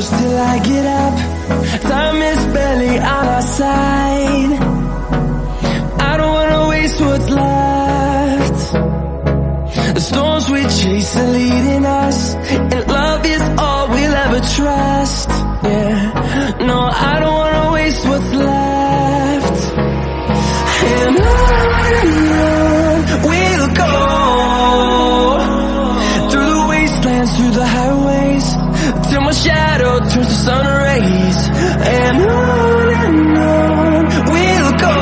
close till I get up. Time is barely on our side. I don't wanna waste what's left. The storms we chase are leading us, and love is all we'll ever trust. Yeah, no, I don't wanna waste what's left. And on we'll go, through the wastelands, through the highways, till my shadow turns to sun rays. And on we'll go,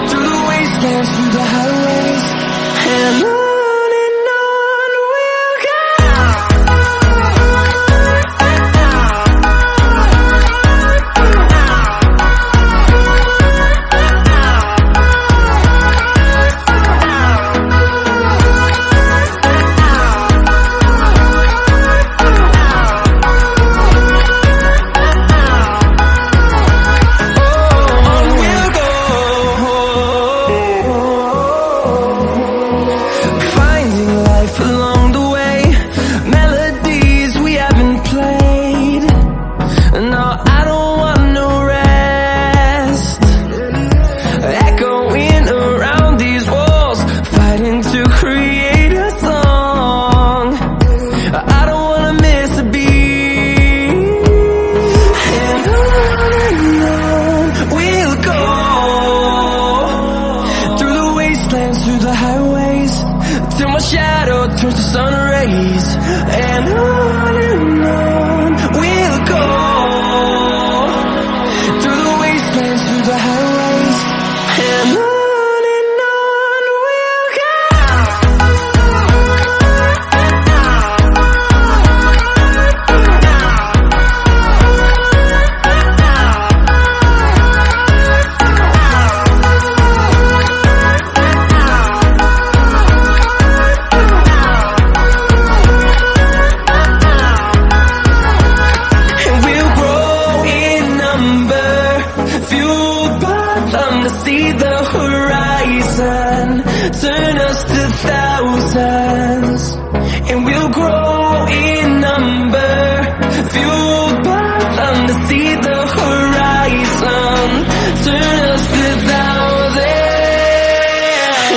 through the wastelands, through the highways, and on we'll go. Through the highways, till my shadow turns to sun rays. And on we'll go, through the wastelands, through the highways, and on we'll go. See the horizon, turn us to thousands, and we'll grow in number, fueled by them. To see the horizon, turn us to thousands,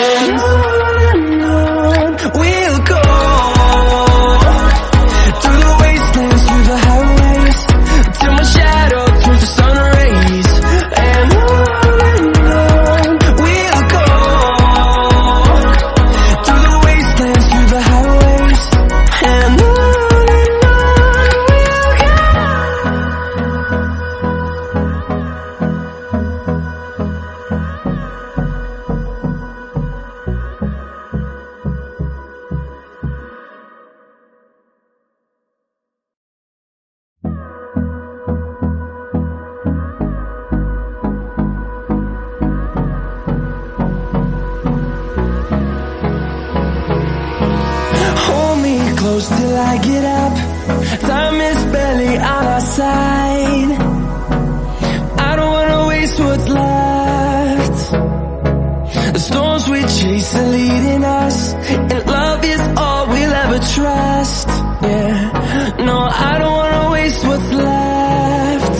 and on we'll go, through the wastelands, through the highways, till my shadow turns to sun rays. And close till I get up. Time is barely on our side. I don't wanna waste what's left. The storms we chase are leading us, and love is all we'll ever trust. Yeah, no, I don't wanna waste what's left.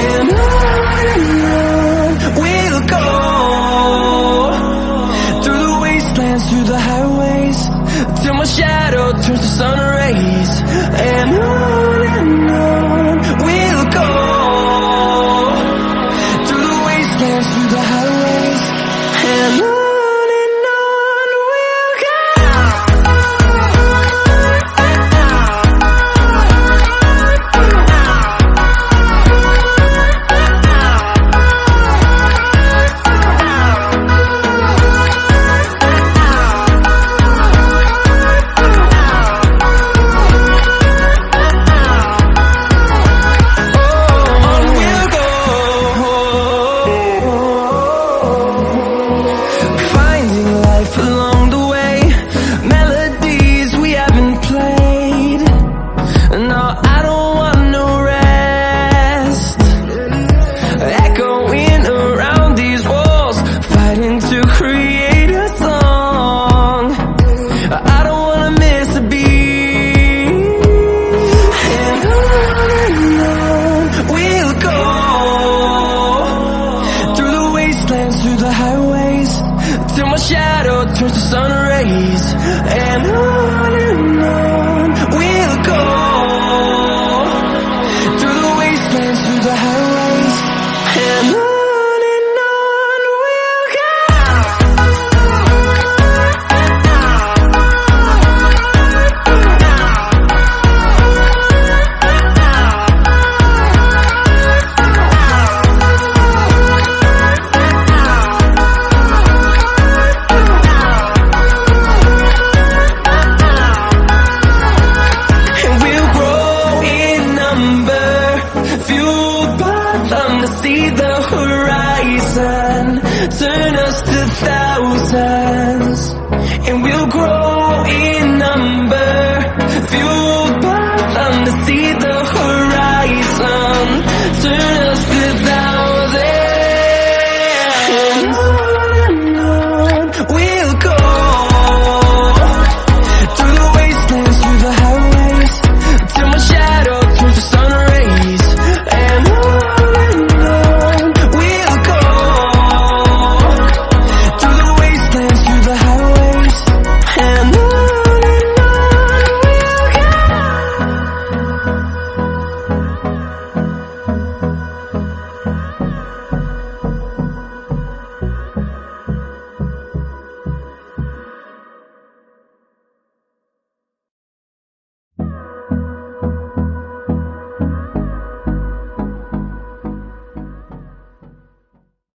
And on we'll go, through the wastelands, through the highways, till my shadow turns to sun rays. And on we'll go, through the wastelands, through the highways, and on see the horizon, turn